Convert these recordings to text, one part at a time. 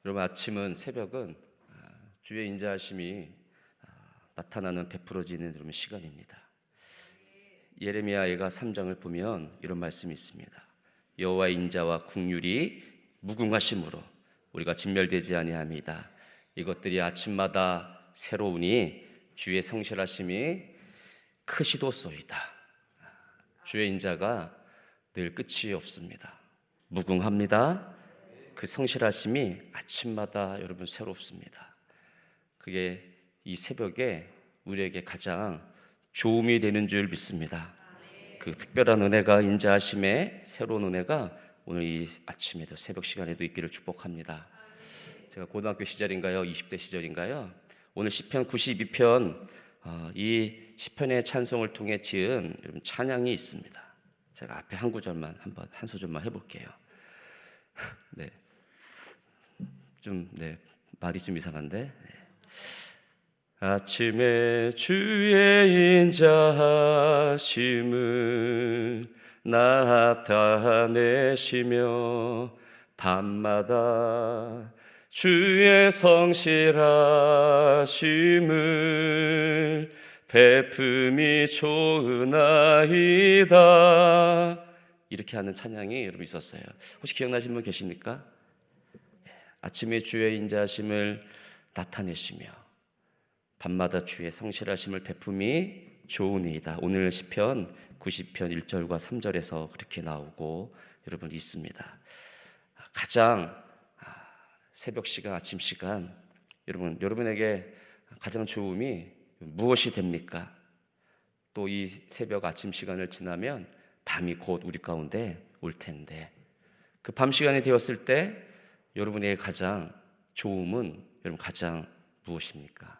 여러분, 아침은 새벽은 주의 인자하심이 나타나는 베풀어지는 여러분 시간입니다. 예레미야가 3장을 보면 이런 말씀이 있습니다. 여호와의 인자와 국률이 무궁하심으로 우리가 진멸되지 아니함이다. 이것들이 아침마다 새로우니 주의 성실하심이 크시도소이다. 주의 인자가 늘 끝이 없습니다. 무궁합니다. 그 성실하심이 아침마다 여러분 새롭습니다. 그게 이 새벽에 우리에게 가장 도움이 되는 줄 믿습니다. 그 특별한 은혜가, 인자하심의 새로운 은혜가 오늘 이 아침에도 새벽 시간에도 있기를 축복합니다. 제가 고등학교 시절인가요? 20대 시절인가요? 오늘 시편 92편 이 시편의 찬송을 통해 지은 여러분 찬양이 있습니다. 제가 앞에 한 구절만 한 소절만 해볼게요. 네, 말이 좀 이상한데. 아침에 주의 인자하심을 나타내시며 밤마다 주의 성실하심을 베품이 좋으나이다. 이렇게 하는 찬양이 여러분 있었어요. 혹시 기억나시는 분 계십니까? 아침에 주의 인자하심을 나타내시며 밤마다 주의 성실하심을 베품이 좋으니이다. 오늘 시편 90편 1절과 3절에서 그렇게 나오고 여러분 있습니다. 가장 새벽 시간, 아침 시간, 여러분에게 가장 좋음이 무엇이 됩니까? 또 이 새벽 아침 시간을 지나면 밤이 곧 우리 가운데 올 텐데, 그 밤 시간이 되었을 때 여러분에게 가장 좋음은 여러분 가장 무엇입니까?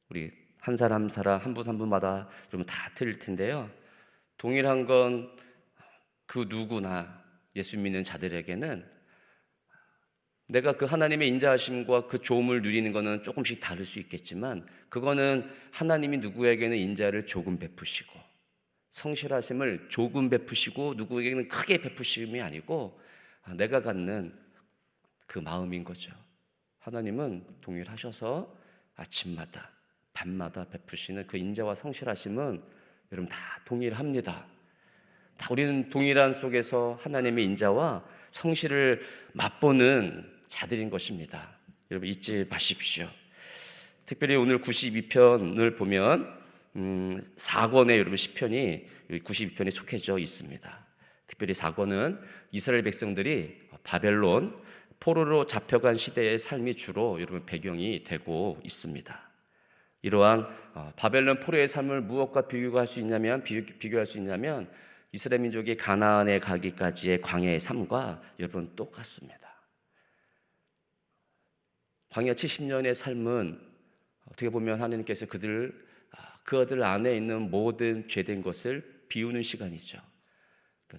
우리 한 사람 한 사람 한 분 한 분마다 여러분 다 틀릴 텐데요. 동일한 건 그 누구나 예수 믿는 자들에게는 내가 그 하나님의 인자하심과 그 좋음을 누리는 것은 조금씩 다를 수 있겠지만, 그거는 하나님이 누구에게는 인자를 조금 베푸시고 성실하심을 조금 베푸시고 누구에게는 크게 베푸심이 아니고 내가 갖는 그 마음인 거죠. 하나님은 동일하셔서 아침마다 밤마다 베푸시는 그 인자와 성실하심은 여러분 다 동일합니다. 다 우리는 동일한 속에서 하나님의 인자와 성실을 맛보는 자들인 것입니다. 여러분 잊지 마십시오. 특별히 오늘 92편을 보면 4권의 여러분 시편이 92편에 속해져 있습니다. 특별히 4권은 이스라엘 백성들이 바벨론 포로로 잡혀간 시대의 삶이 주로 여러분 배경이 되고 있습니다. 이러한 바벨론 포로의 삶을 무엇과 비교할 수 있냐면 이스라엘 민족이 가나안에 가기까지의 광야의 삶과 여러분 똑같습니다. 광야 70년의 삶은 어떻게 보면 하나님께서 그들 안에 있는 모든 죄된 것을 비우는 시간이죠.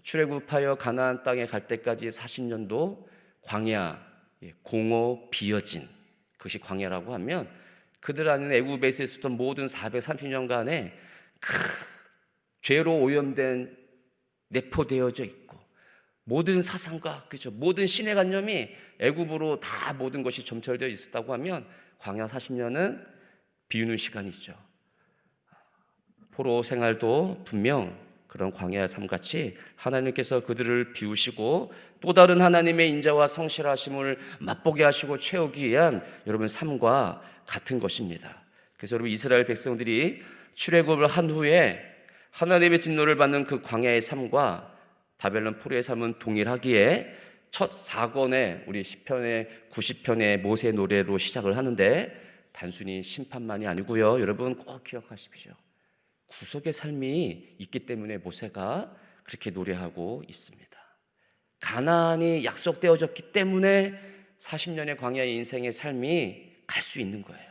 출애굽하여 가나안 땅에 갈 때까지 40년도 광야, 공허 비어진 그것이 광야라고 하면 그들 안에 애굽에서 있었던 모든 430년간의 죄로 오염된 내포되어져 있고 모든 사상과 모든 신의 관념이 애굽으로 다 모든 것이 점철되어 있었다고 하면 광야 40년은 비우는 시간이죠. 포로 생활도 분명 그런 광야의 삶같이 하나님께서 그들을 비우시고 또 다른 하나님의 인자와 성실하심을 맛보게 하시고 채우기 위한 여러분 삶과 같은 것입니다. 그래서 여러분 이스라엘 백성들이 출애굽을 한 후에 하나님의 진노를 받는 그 광야의 삶과 바벨론 포로의 삶은 동일하기에 첫 4권의 우리 시편의 90편의 모세 노래로 시작을 하는데 단순히 심판만이 아니고요. 여러분 꼭 기억하십시오. 구속의 삶이 있기 때문에 모세가 그렇게 노래하고 있습니다. 가나안이 약속되어졌기 때문에 40년의 광야의 인생의 삶이 갈 수 있는 거예요.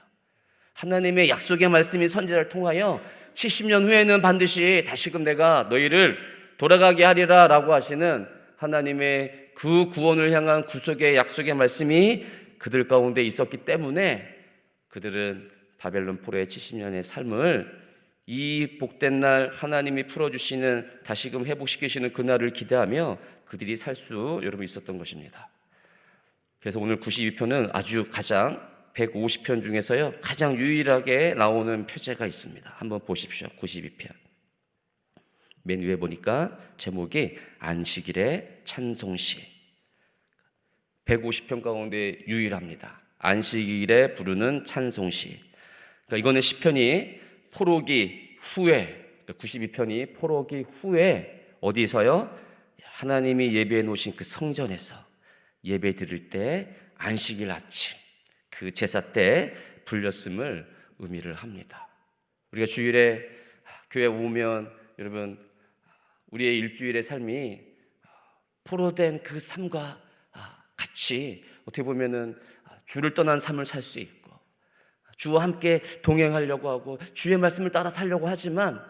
하나님의 약속의 말씀이 선지자를 통하여 70년 후에는 반드시 다시금 내가 너희를 돌아가게 하리라 라고 하시는 하나님의 그 구원을 향한 구속의 약속의 말씀이 그들 가운데 있었기 때문에 그들은 바벨론 포로의 70년의 삶을 이 복된 날 하나님이 풀어주시는 다시금 회복시키시는 그날을 기대하며 그들이 살 수 여러분 있었던 것입니다. 그래서 오늘 92편은 아주 가장 150편 중에서요 가장 유일하게 나오는 표제가 있습니다. 한번 보십시오. 92편 맨 위에 보니까 제목이 안식일의 찬송시. 150편 가운데 유일합니다. 안식일에 부르는 찬송시. 그러니까 이거는 시편이 포로기 후에, 그러니까 92편이 포로기 후에 어디서요? 하나님이 예배해 놓으신 그 성전에서 예배 드릴 때 안식일 아침 그 제사 때 불렸음을 의미를 합니다. 우리가 주일에 교회 오면 여러분 우리의 일주일의 삶이 포로된 그 삶과 같이 어떻게 보면은 주를 떠난 삶을 살 수 있고 주와 함께 동행하려고 하고 주의 말씀을 따라 살려고 하지만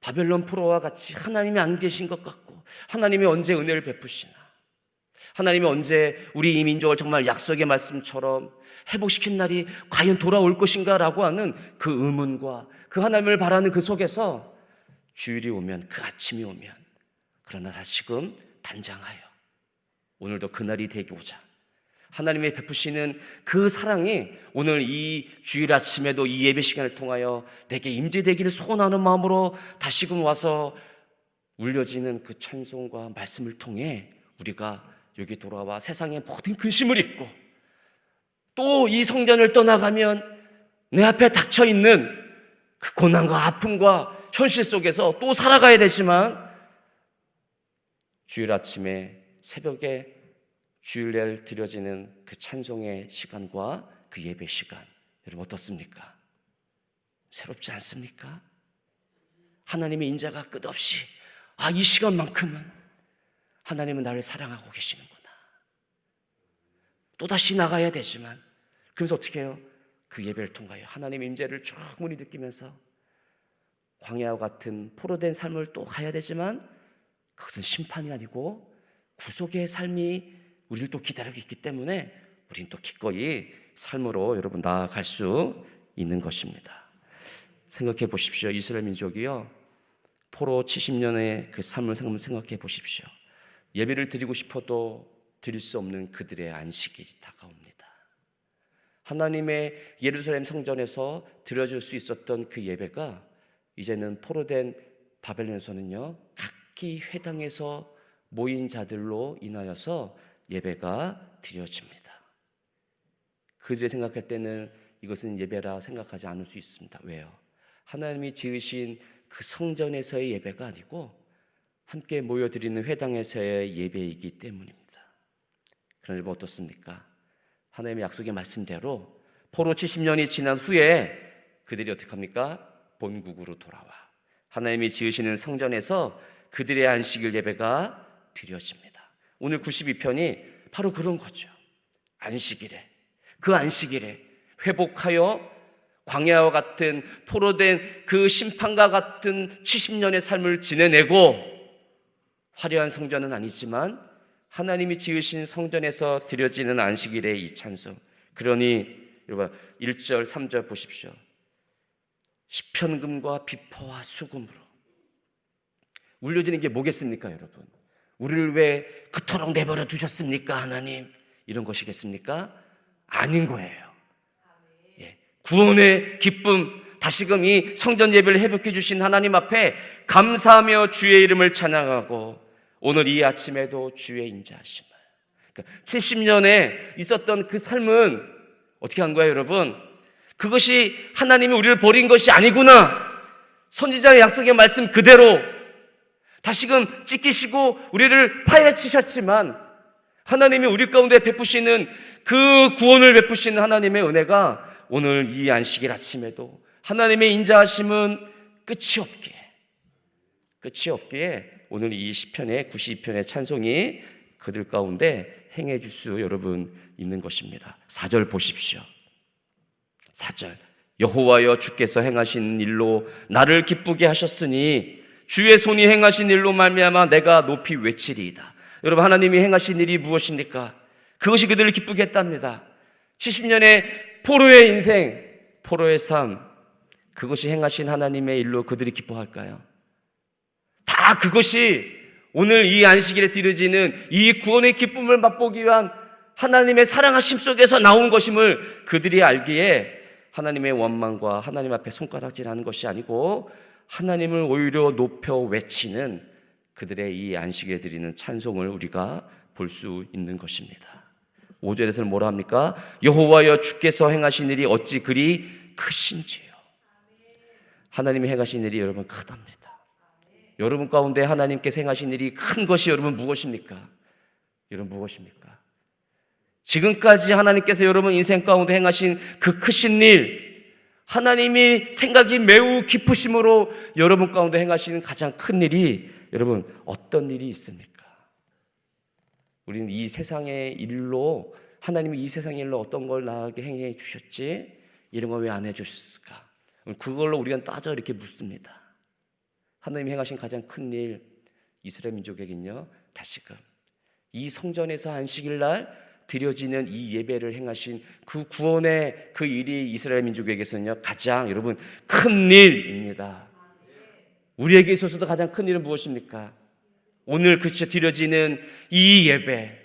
바벨론 포로와 같이 하나님이 안 계신 것 같고 하나님이 언제 은혜를 베푸시나 하나님이 언제 우리 이 민족을 정말 약속의 말씀처럼 회복시킨 날이 과연 돌아올 것인가 라고 하는 그 의문과 그 하나님을 바라는 그 속에서 주일이 오면 그 아침이 오면 그러나 다시금 단장하여 오늘도 그날이 되고자 하나님의 베푸시는 그 사랑이 오늘 이 주일 아침에도 이 예배 시간을 통하여 내게 임재되기를 소원하는 마음으로 다시금 와서 울려지는 그 찬송과 말씀을 통해 우리가 여기 돌아와 세상의 모든 근심을 잊고 또 이 성전을 떠나가면 내 앞에 닥쳐있는 그 고난과 아픔과 현실 속에서 또 살아가야 되지만 주일 아침에 새벽에 주일날 드려지는 그 찬송의 시간과 그 예배 시간 여러분 어떻습니까? 새롭지 않습니까? 하나님의 인자가 끝없이 이 시간만큼은 하나님은 나를 사랑하고 계시는구나. 또다시 나가야 되지만 그래서 어떻게 해요? 그 예배를 통하여 하나님의 인자를 충분히 느끼면서 광야와 같은 포로된 삶을 또 가야 되지만 그것은 심판이 아니고 구속의 삶이 우리를 또 기다리고 있기 때문에 우리는 또 기꺼이 삶으로 여러분 나아갈 수 있는 것입니다. 생각해 보십시오. 이스라엘 민족이요 포로 70년의 그 삶을 생각해 보십시오. 예배를 드리고 싶어도 드릴 수 없는 그들의 안식이 다가옵니다. 하나님의 예루살렘 성전에서 드려질 수 있었던 그 예배가 이제는 포로된 바벨론에서는요 각기 회당에서 모인 자들로 인하여서 예배가 드려집니다. 그들이 생각할 때는 이것은 예배라 생각하지 않을 수 있습니다. 왜요? 하나님이 지으신 그 성전에서의 예배가 아니고 함께 모여드리는 회당에서의 예배이기 때문입니다. 그러나 여러분 어떻습니까? 하나님의 약속의 말씀대로 포로 70년이 지난 후에 그들이 어떻게 합니까? 본국으로 돌아와 하나님이 지으시는 성전에서 그들의 안식일 예배가 드려집니다. 오늘 92편이 바로 그런 거죠. 안식일에 그 안식일에 회복하여 광야와 같은 포로된 그 심판과 같은 70년의 삶을 지내내고 화려한 성전은 아니지만 하나님이 지으신 성전에서 드려지는 안식일의 이 찬송. 그러니 여러분 1절 3절 보십시오. 시편금과 비포와 수금으로 울려지는 게 뭐겠습니까 여러분? 우리를 왜 그토록 내버려 두셨습니까 하나님? 이런 것이겠습니까? 아닌 거예요. 구원의 기쁨, 다시금 이 성전 예배를 회복해 주신 하나님 앞에 감사하며 주의 이름을 찬양하고 오늘 이 아침에도 주의 인자하심을. 그러니까 70년에 있었던 그 삶은 어떻게 한 거예요 여러분? 그것이 하나님이 우리를 버린 것이 아니구나. 선지자의 약속의 말씀 그대로 다시금 찢기시고 우리를 파헤치셨지만 하나님이 우리 가운데 베푸시는 그 구원을 베푸시는 하나님의 은혜가 오늘 이 안식일 아침에도 하나님의 인자하심은 끝이 없기에 오늘 이 시편의 92편의 찬송이 그들 가운데 행해 줄 수 여러분 있는 것입니다. 4절 보십시오. 4절 여호와여 주께서 행하신 일로 나를 기쁘게 하셨으니 주의 손이 행하신 일로 말미암아 내가 높이 외치리이다. 여러분 하나님이 행하신 일이 무엇입니까? 그것이 그들을 기쁘게 했답니다. 70년의 포로의 인생, 포로의 삶, 그것이 행하신 하나님의 일로 그들이 기뻐할까요? 다 그것이 오늘 이 안식일에 드려지는 이 구원의 기쁨을 맛보기 위한 하나님의 사랑하심 속에서 나온 것임을 그들이 알기에 하나님의 원망과 하나님 앞에 손가락질하는 것이 아니고 하나님을 오히려 높여 외치는 그들의 이 안식에 드리는 찬송을 우리가 볼 수 있는 것입니다. 5절에서는 뭐라 합니까? 여호와여 주께서 행하신 일이 어찌 그리 크신지요. 하나님이 행하신 일이 여러분 크답니다. 여러분 가운데 하나님께서 행하신 일이 큰 것이 여러분 무엇입니까? 여러분 무엇입니까? 지금까지 하나님께서 여러분 인생 가운데 행하신 그 크신 일, 하나님이 생각이 매우 깊으심으로 여러분 가운데 행하시는 가장 큰 일이 여러분 어떤 일이 있습니까? 우리는 이 세상의 일로, 하나님이 이 세상의 일로 어떤 걸 나에게 행해 주셨지? 이런 거 왜 안 해주셨을까? 그걸로 우리가 따져 이렇게 묻습니다. 하나님이 행하신 가장 큰 일, 이스라엘 민족에게는요, 다시금 이 성전에서 안식일 날 드려지는 이 예배를 행하신 그 구원의 그 일이 이스라엘 민족에게서는요, 가장 여러분 큰 일입니다. 우리에게 있어서도 가장 큰 일은 무엇입니까? 오늘 그저 드려지는 이 예배,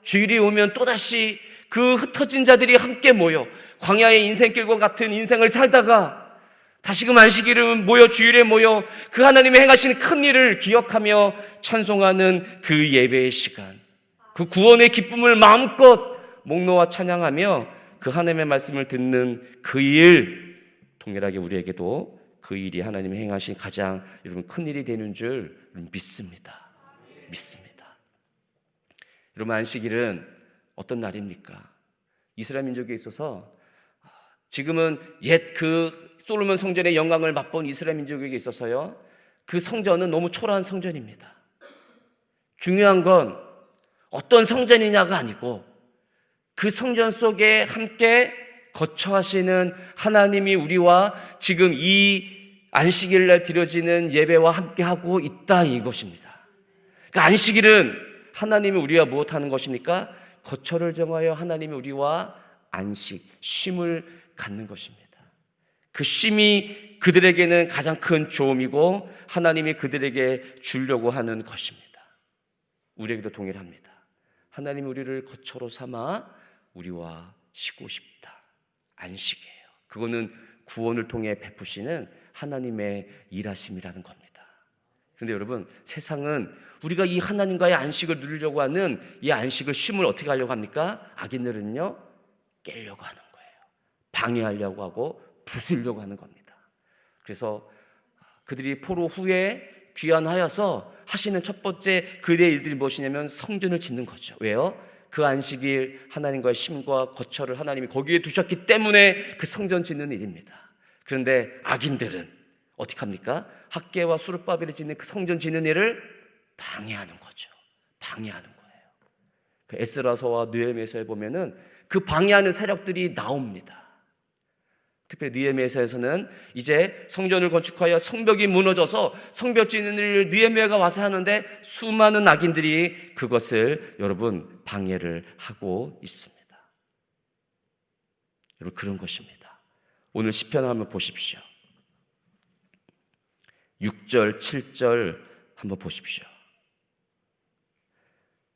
주일이 오면 또다시 그 흩어진 자들이 함께 모여 광야의 인생길과 같은 인생을 살다가 다시금 안식일을 모여 주일에 모여 그 하나님의 행하시는 큰 일을 기억하며 찬송하는 그 예배의 시간, 그 구원의 기쁨을 마음껏 목놓아 찬양하며 그 하나님의 말씀을 듣는 그 일, 동일하게 우리에게도 그 일이 하나님이 행하신 가장 여러분 큰 일이 되는 줄 믿습니다. 믿습니다. 여러분 안식일은 어떤 날입니까? 이스라엘 민족에 있어서 지금은 옛 그 솔로몬 성전의 영광을 맛본 이스라엘 민족에게 있어서요, 그 성전은 너무 초라한 성전입니다. 중요한 건 어떤 성전이냐가 아니고 그 성전 속에 함께 거처하시는 하나님이 우리와 지금 이 안식일날 드려지는 예배와 함께하고 있다, 이것입니다. 그러니까 안식일은 하나님이 우리와 무엇하는 것입니까? 거처를 정하여 하나님이 우리와 안식, 쉼을 갖는 것입니다. 그 쉼이 그들에게는 가장 큰 조음이고 하나님이 그들에게 주려고 하는 것입니다. 우리에게도 동일합니다. 하나님이 우리를 거처로 삼아 우리와 쉬고 싶다. 안식이에요. 그거는 구원을 통해 베푸시는 하나님의 일하심이라는 겁니다. 그런데 여러분, 세상은 우리가 이 하나님과의 안식을 누리려고 하는 이 안식을, 쉼을 어떻게 하려고 합니까? 악인들은요, 깨려고 하는 거예요. 방해하려고 하고 부수려고 하는 겁니다. 그래서 그들이 포로 후에 귀환하여서 하시는 첫 번째 그들의 일들이 무엇이냐면 성전을 짓는 거죠. 왜요? 그 안식일 하나님과의 쉼과 거처를 하나님이 거기에 두셨기 때문에 그 성전 짓는 일입니다. 그런데 악인들은 어떻게 합니까? 학개와 수르바벨이 짓는 그 성전 짓는 일을 방해하는 거죠. 방해하는 거예요. 그 에스라서와 느헤미야서에 보면은 그 방해하는 세력들이 나옵니다. 특별히 느헤미야서에서는 이제 성전을 건축하여 성벽이 무너져서 성벽 짓는 일을 느헤미야가 와서 하는데 수많은 악인들이 그것을 여러분 방해를 하고 있습니다. 여러분, 그런 것입니다. 오늘 시편을 한번 보십시오. 6절, 7절 한번 보십시오.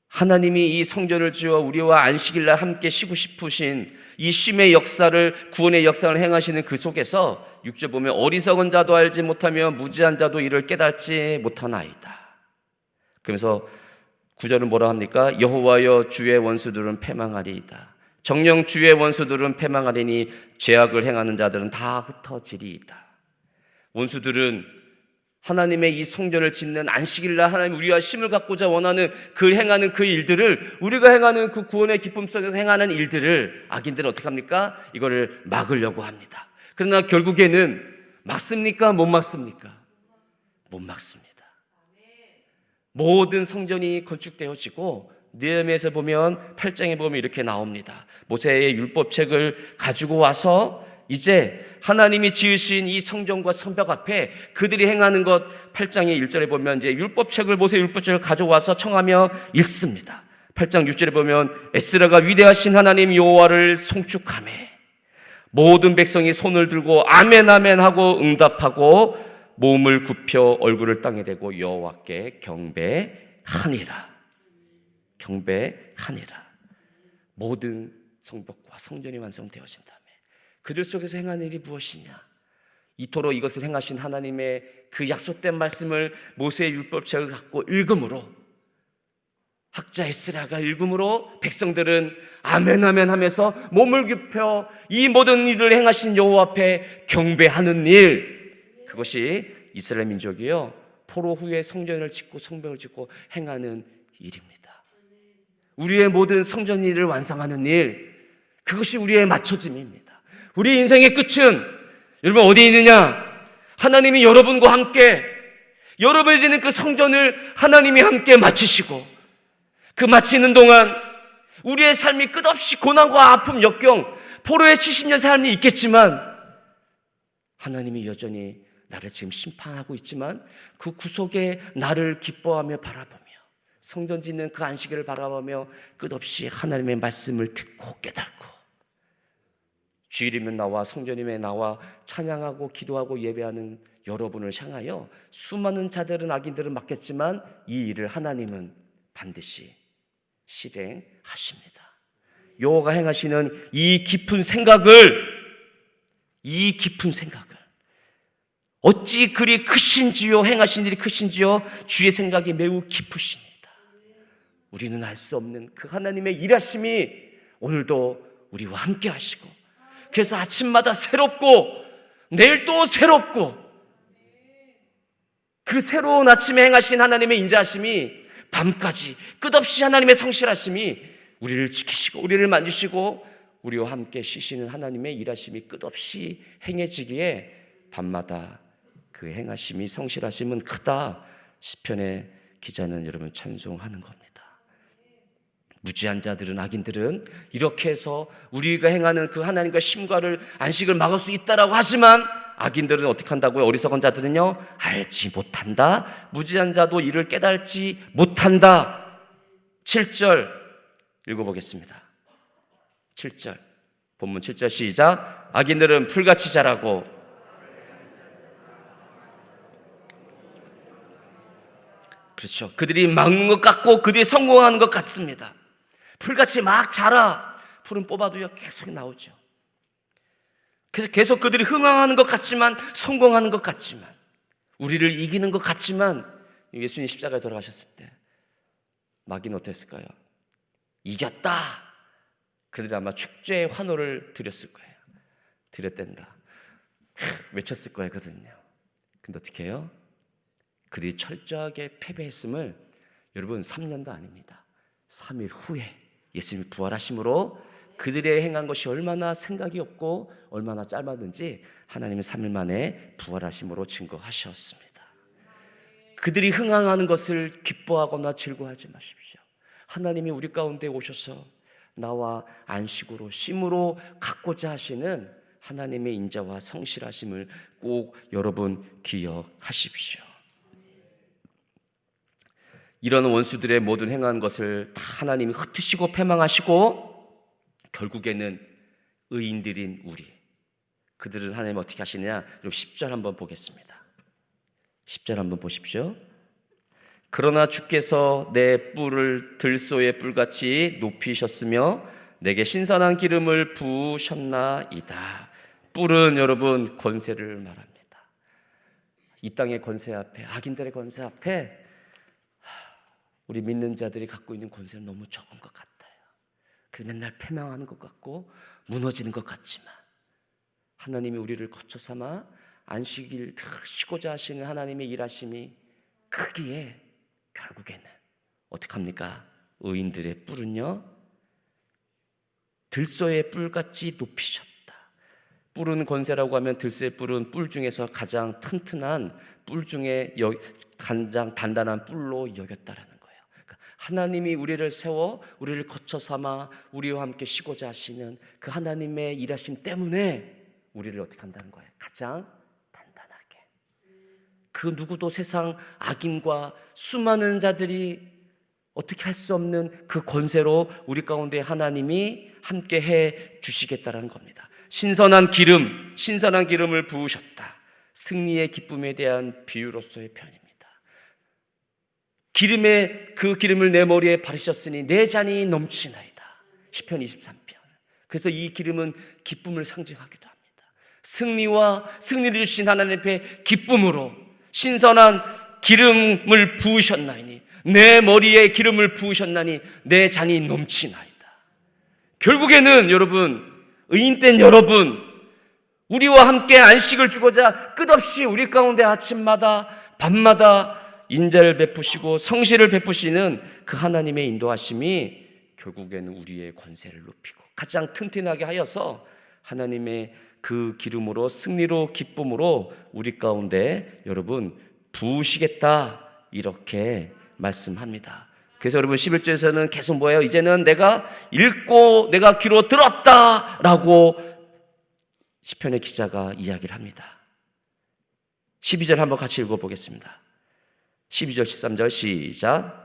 하나님이 이 성전을 지어 우리와 안식일날 함께 쉬고 싶으신 이 쉼의 역사를, 구원의 역사를 행하시는 그 속에서 6절 보면 어리석은 자도 알지 못하며 무지한 자도 이를 깨닫지 못하나이다. 그러면서 9절은 뭐라 합니까? 여호와여 주의 원수들은 패망하리이다. 정녕 주의 원수들은 패망하리니 죄악을 행하는 자들은 다 흩어지리이다. 원수들은 하나님의 이 성전을 짓는 안식일날 하나님 우리와 쉼을 갖고자 원하는 그 행하는 그 일들을, 우리가 행하는 그 구원의 기쁨 속에서 행하는 일들을 악인들은 어떻게 합니까? 이거를 막으려고 합니다. 그러나 결국에는 막습니까? 못 막습니까? 못 막습니다. 모든 성전이 건축되어지고 느헤미야에서 보면 8장에 보면 이렇게 나옵니다. 모세의 율법책을 가지고 와서 이제 하나님이 지으신 이 성전과 성벽 앞에 그들이 행하는 것, 8장의 1절에 보면 이제 율법책을, 모세 율법책을 가져와서 청하며 읽습니다. 8장 6절에 보면 에스라가 위대하신 하나님 여호와를 송축하며 모든 백성이 손을 들고 아멘 아멘 하고 응답하고 몸을 굽혀 얼굴을 땅에 대고 여호와께 경배하니라. 경배하니라. 모든 성벽과 성전이 완성되어진 다음에 그들 속에서 행한 일이 무엇이냐? 이토록 이것을 행하신 하나님의 그 약속된 말씀을 모세의 율법책을 갖고 읽음으로, 학자 에스라가 읽음으로 백성들은 아멘 아멘 하면서 몸을 굽혀 이 모든 일을 행하신 여호와 앞에 경배하는 일, 그것이 이스라엘 민족이요 포로 후에 성전을 짓고 성벽을 짓고 행하는 일입니다. 우리의 모든 성전 일을 완성하는 일, 그것이 우리의 맞춰짐입니다. 우리 인생의 끝은 여러분 어디 있느냐? 하나님이 여러분과 함께 여러분이 짓는 그 성전을 하나님이 함께 마치시고, 그 마치는 동안 우리의 삶이 끝없이 고난과 아픔, 역경, 포로의 70년 삶이 있겠지만 하나님이 여전히 나를 지금 심판하고 있지만 그 구속에 나를 기뻐하며 바라보며 성전 짓는 그 안식일을 바라보며 끝없이 하나님의 말씀을 듣고 깨닫고, 주일이면 나와 성전이면 나와 찬양하고 기도하고 예배하는 여러분을 향하여 수많은 자들은 악인들은 맡겠지만 이 일을 하나님은 반드시 실행하십니다. 여호와가 행하시는 이 깊은 생각을 어찌 그리 크신지요, 행하신 일이 크신지요, 주의 생각이 매우 깊으십니다. 우리는 알 수 없는 그 하나님의 일하심이 오늘도 우리와 함께 하시고, 그래서 아침마다 새롭고 내일 또 새롭고, 그 새로운 아침에 행하신 하나님의 인자하심이 밤까지 끝없이 하나님의 성실하심이 우리를 지키시고 우리를 만지시고 우리와 함께 쉬시는 하나님의 일하심이 끝없이 행해지기에 밤마다 그 행하심이 성실하심은 크다. 시편의 기자는 여러분 찬송하는 겁니다. 무지한 자들은, 악인들은 이렇게 해서 우리가 행하는 그 하나님과 심과를, 안식을 막을 수 있다라고 하지만 악인들은 어떻게 한다고요? 어리석은 자들은요 알지 못한다. 무지한 자도 이를 깨달지 못한다. 7절 읽어보겠습니다. 7절 본문 7절 시작. 악인들은 풀같이 자라고 그렇죠. 그들이 막는 것 같고 그들이 성공하는 것 같습니다. 풀같이 막 자라. 풀은 뽑아도요 계속 나오죠. 그래서 계속 그들이 흥황하는 것 같지만, 성공하는 것 같지만, 우리를 이기는 것 같지만, 예수님 십자가에 돌아가셨을 때 마귀는 어땠을까요? 이겼다. 그들이 아마 축제의 환호를 드렸을 거예요. 드렸댄다 외쳤을 거예요. 근데 어떻게 해요? 그들이 철저하게 패배했음을 여러분 3년도 아닙니다. 3일 후에 예수님이 부활하심으로 그들의 행한 것이 얼마나 생각이 없고 얼마나 짧았는지 하나님은 3일 만에 부활하심으로 증거하셨습니다. 그들이 흥황하는 것을 기뻐하거나 즐거워하지 마십시오. 하나님이 우리 가운데 오셔서 나와 안식으로 쉼으로 갖고자 하시는 하나님의 인자와 성실하심을 꼭 여러분 기억하십시오. 이런 원수들의 모든 행한 것을 다 하나님이 흩으시고 패망하시고 결국에는 의인들인 우리, 그들은 하나님 어떻게 하시느냐? 10절 한번 보겠습니다. 10절 한번 보십시오. 그러나 주께서 내 뿔을 들소의 뿔같이 높이셨으며 내게 신선한 기름을 부으셨나이다. 뿔은 여러분 권세를 말합니다. 이 땅의 권세 앞에, 악인들의 권세 앞에 우리 믿는 자들이 갖고 있는 권세는 너무 적은 것 같아요. 그래서 맨날 패망하는 것 같고 무너지는 것 같지만 하나님이 우리를 거쳐 삼아 안식일 쉬고자 하시는 하나님의 일하심이 크기에 결국에는 어떻게 합니까? 의인들의 뿔은요 들소의 뿔같이 높이셨다. 뿔은 권세라고 하면 들소의 뿔은 뿔 중에서 가장 튼튼한 뿔 중에 가장 단단한 뿔로 여겼다라는 거예요. 그러니까 하나님이 우리를 세워 우리를 거쳐 삼아 우리와 함께 쉬고자 하시는 그 하나님의 일하심 때문에 우리를 어떻게 한다는 거예요? 가장 단단하게. 그 누구도 세상 악인과 수많은 자들이 어떻게 할 수 없는 그 권세로 우리 가운데 하나님이 함께 해 주시겠다라는 겁니다. 신선한 기름을 부으셨다. 승리의 기쁨에 대한 비유로서의 편입니다. 그 기름을 내 머리에 바르셨으니 내 잔이 넘치나이다. 시편 23편. 그래서 이 기름은 기쁨을 상징하기도 합니다. 승리와 승리를 주신 하나님 앞에 기쁨으로 신선한 기름을 부으셨나니, 내 머리에 기름을 부으셨나니 내 잔이 넘치나이다. 결국에는 여러분, 의인된 여러분, 우리와 함께 안식을 주고자 끝없이 우리 가운데 아침마다 밤마다 인자를 베푸시고 성실을 베푸시는 그 하나님의 인도하심이 결국에는 우리의 권세를 높이고 가장 튼튼하게 하여서 하나님의 그 기름으로 승리로 기쁨으로 우리 가운데 여러분 부으시겠다, 이렇게 말씀합니다. 그래서 여러분 11절에서는 계속 뭐예요? 이제는 내가 읽고 내가 귀로 들었다라고 시편의 기자가 이야기를 합니다. 12절 한번 같이 읽어보겠습니다. 12절 13절 시작.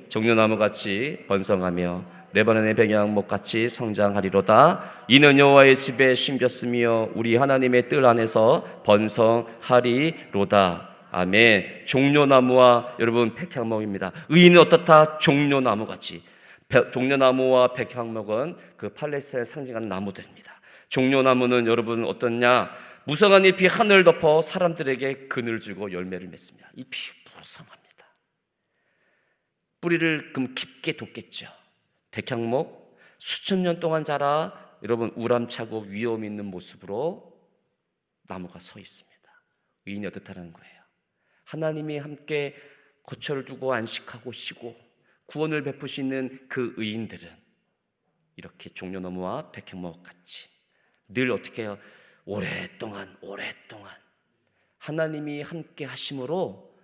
종려나무같이 번성하며 레바논의 백향목같이 성장하리로다. 이는 여호와의 집에 심겼으며 우리 하나님의 뜰 안에서 번성하리로다. 아멘. 종려나무와 여러분 백향목입니다. 의인은 어떻다? 종려나무같이. 종려나무와 백향목은 그 팔레스타인을 상징하는 나무들입니다. 종려나무는 여러분 어떻냐? 무성한 잎이 하늘을 덮어 사람들에게 그늘 주고 열매를 맺습니다. 잎이 무성합니다. 뿌리를 금 깊게 돋겠죠. 백향목 수천 년 동안 자라 여러분 우람차고 위험 있는 모습으로 나무가 서 있습니다. 의인이 어떻다는 거예요? 하나님이 함께 거처를 두고 안식하고 쉬고 구원을 베푸시는 그 의인들은 이렇게 종려나무와 백향목 같이 늘 어떻게 해요? 오랫동안 하나님이 함께 하심으로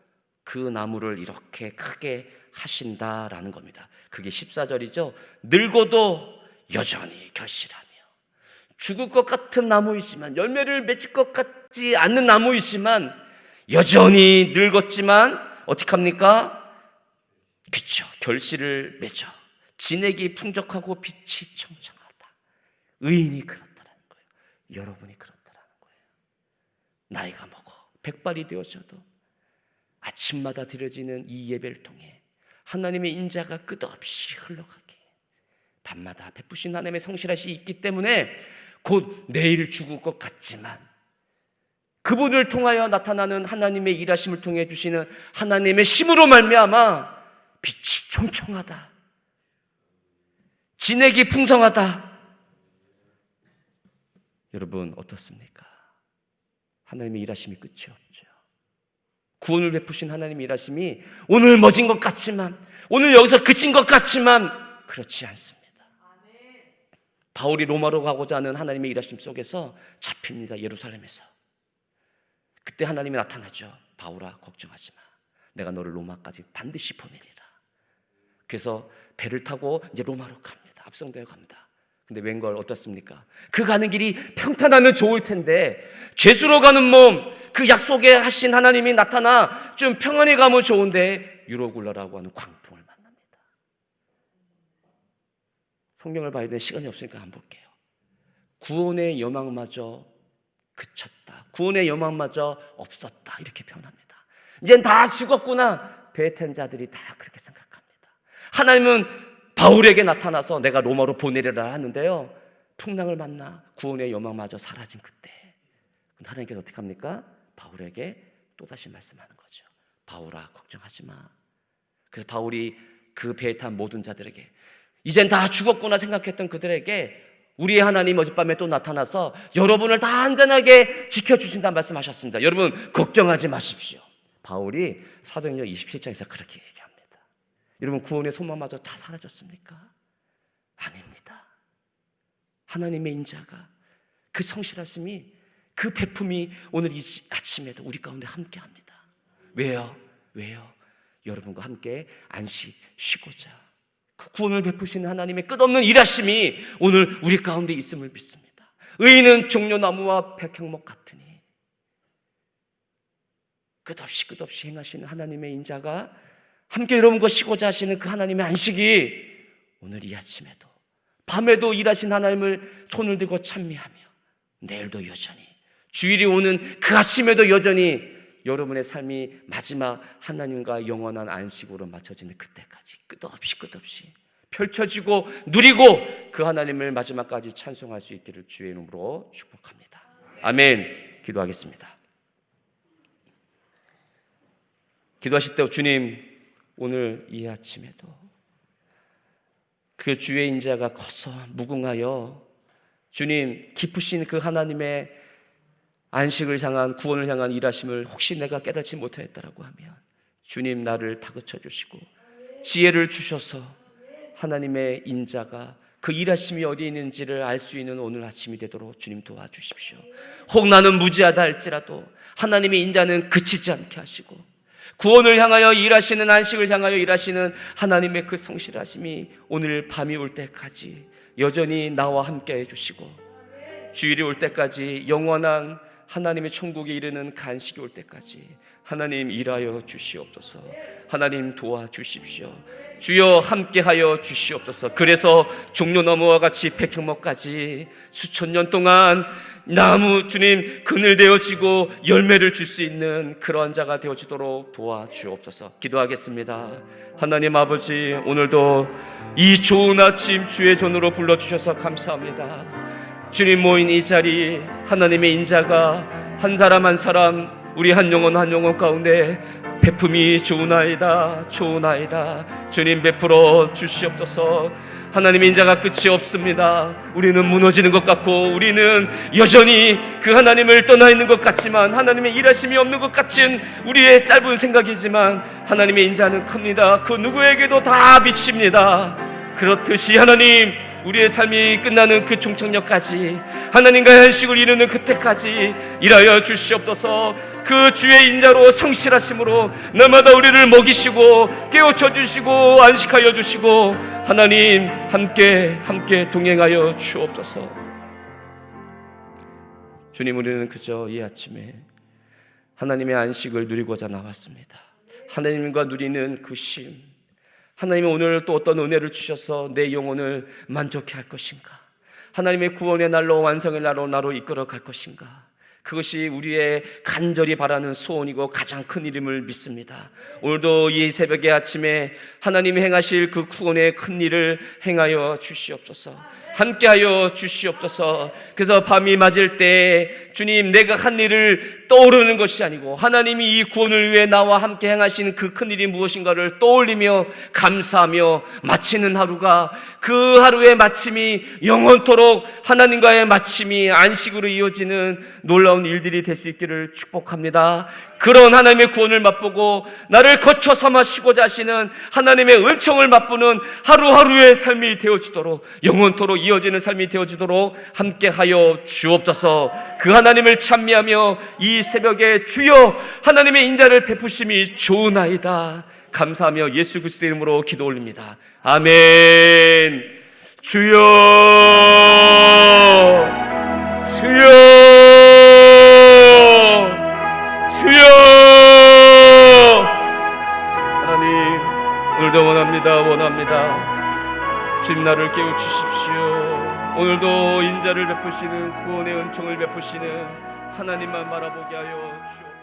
그 나무를 이렇게 크게 하신다라는 겁니다. 그게 14절이죠. 늙어도 여전히 결실하며. 죽을 것 같은 나무이지만, 열매를 맺을 것 같지 않는 나무이지만 여전히 늙었지만 어떻게 합니까? 그렇죠. 결실을 맺어. 진액이 풍족하고 빛이 청청하다. 의인이 그렇다라는 거예요. 여러분이 그렇다라는 거예요. 나이가 먹어 백발이 되어져도 아침마다 드려지는 이 예배를 통해 하나님의 인자가 끝없이 흘러가게 밤마다 베푸신 하나님의 성실하심이 있기 때문에 곧 내일 죽을 것 같지만 그분을 통하여 나타나는 하나님의 일하심을 통해 주시는 하나님의 힘으로 말미암아 빛이 청청하다, 진액이 풍성하다. 여러분 어떻습니까? 하나님의 일하심이 끝이 없죠. 구원을 베푸신 하나님의 일하심이 오늘 멎은 것 같지만, 오늘 여기서 그친 것 같지만 그렇지 않습니다. 바울이 로마로 가고자 하는 하나님의 일하심 속에서 잡힙니다. 예루살렘에서. 그때 하나님이 나타나죠. 바울아 걱정하지 마. 내가 너를 로마까지 반드시 보내리라. 그래서 배를 타고 이제 로마로 갑니다. 압송되어 갑니다. 근데 웬걸 어떻습니까? 그 가는 길이 평탄하면 좋을 텐데 죄수로 가는 몸, 그 약속에 하신 하나님이 나타나 좀 평안히 가면 좋은데 유로굴라라고 하는 광풍을 만납니다. 성경을 봐야 되는 시간이 없으니까 한번 볼게요. 구원의 여망마저 그쳤다. 구원의 여망마저 없었다. 이렇게 표현합니다. 이젠 다 죽었구나. 배에 탄 자들이 다 그렇게 생각합니다. 하나님은 바울에게 나타나서 내가 로마로 보내리라 하는데요. 풍랑을 만나 구원의 여망마저 사라진 그때 하나님께서 어떻게 합니까? 바울에게 또다시 말씀하는 거죠. 바울아 걱정하지 마. 그래서 바울이 그 배에 탄 모든 자들에게 이젠 다 죽었구나 생각했던 그들에게 우리의 하나님 어젯밤에 또 나타나서 여러분을 다 안전하게 지켜주신다는 말씀하셨습니다. 여러분 걱정하지 마십시오. 바울이 사도행전 27장에서 그렇게 얘기합니다. 여러분 구원의 소망마저 다 사라졌습니까? 아닙니다. 하나님의 인자가 그 성실하심이 그 베품이 오늘 이 아침에도 우리 가운데 함께합니다. 왜요? 여러분과 함께 안식 쉬고자 그 구원을 베푸시는 하나님의 끝없는 일하심이 오늘 우리 가운데 있음을 믿습니다. 의인은 종려나무와 백향목 같으니 끝없이 행하시는 하나님의 인자가 함께 여러분과 쉬고자 하시는 그 하나님의 안식이 오늘 이 아침에도 밤에도 일하신 하나님을 손을 들고 찬미하며 내일도 여전히 주일이 오는 그 아침에도 여전히 여러분의 삶이 마지막 하나님과 영원한 안식으로 맞춰지는 그때까지 끝없이 펼쳐지고 누리고 그 하나님을 마지막까지 찬송할 수 있기를 주의 이름으로 축복합니다. 아멘. 기도하겠습니다. 기도하실 때 주님, 오늘 이 아침에도 그 주의 인자가 커서 무궁하여 주님 깊으신 그 하나님의 안식을 향한, 구원을 향한 일하심을 혹시 내가 깨닫지 못하였다라고 하면 주님 나를 다그쳐 주시고 지혜를 주셔서 하나님의 인자가 그 일하심이 어디에 있는지를 알 수 있는 오늘 아침이 되도록 주님 도와주십시오. 혹 나는 무지하다 할지라도 하나님의 인자는 그치지 않게 하시고 구원을 향하여 일하시는, 안식을 향하여 일하시는 하나님의 그 성실하심이 오늘 밤이 올 때까지 여전히 나와 함께 해주시고 주일이 올 때까지 영원한 하나님의 천국에 이르는 간식이 올 때까지 하나님 일하여 주시옵소서. 하나님 도와주십시오. 주여 함께하여 주시옵소서. 그래서 종려나무와 같이 백향목까지 수천 년 동안 나무 주님 그늘 되어지고 열매를 줄 수 있는 그러한 자가 되어지도록 도와주옵소서. 기도하겠습니다. 하나님 아버지, 오늘도 이 좋은 아침 주의 존으로 불러주셔서 감사합니다. 주님 모인 이 자리 하나님의 인자가 한 사람 한 사람, 우리 한 영혼 한 영혼 가운데 베품이 좋으나이다, 좋으나이다. 주님 베풀어 주시옵소서. 하나님의 인자가 끝이 없습니다. 우리는 무너지는 것 같고 우리는 여전히 그 하나님을 떠나 있는 것 같지만, 하나님의 일하심이 없는 것 같은 우리의 짧은 생각이지만 하나님의 인자는 큽니다. 그 누구에게도 다 미칩니다. 그렇듯이 하나님, 우리의 삶이 끝나는 그 종착역까지 하나님과의 안식을 이루는 그때까지 일하여 주시옵소서. 그 주의 인자로 성실하심으로 날마다 우리를 먹이시고 깨우쳐 주시고 안식하여 주시고 하나님 함께 동행하여 주옵소서. 주님, 우리는 그저 이 아침에 하나님의 안식을 누리고자 나왔습니다. 하나님과 누리는 그 쉼, 하나님은 오늘 또 어떤 은혜를 주셔서 내 영혼을 만족해 할 것인가, 하나님의 구원의 날로, 완성의 날로 나로 이끌어 갈 것인가, 그것이 우리의 간절히 바라는 소원이고 가장 큰 일임을 믿습니다. 오늘도 이 새벽의 아침에 하나님이 행하실 그 구원의 큰 일을 행하여 주시옵소서. 함께하여 주시옵소서. 그래서 밤이 맞을 때 주님, 내가 한 일을 떠오르는 것이 아니고 하나님이 이 구원을 위해 나와 함께 행하신 그 큰 일이 무엇인가를 떠올리며 감사하며 마치는 하루가, 그 하루의 마침이 영원토록 하나님과의 마침이 안식으로 이어지는 놀라운 일들이 될 수 있기를 축복합니다. 그런 하나님의 구원을 맛보고 나를 거쳐 삼으시고자 하시는 하나님의 은총을 맛보는 하루하루의 삶이 되어지도록, 영원토록 이어지는 삶이 되어지도록 함께하여 주옵소서. 그 하나님을 찬미하며 이 새벽에 주여 하나님의 인자를 베푸심이 좋으나이다 감사하며 예수 그리스도의 이름으로 기도 올립니다. 아멘. 주여, 주여, 주여. 하나님, 오늘도 원합니다. 주님, 나를 깨우치십시오. 오늘도 인자를 베푸시는, 구원의 은총을 베푸시는 하나님만 바라보게 하여 주옵소서.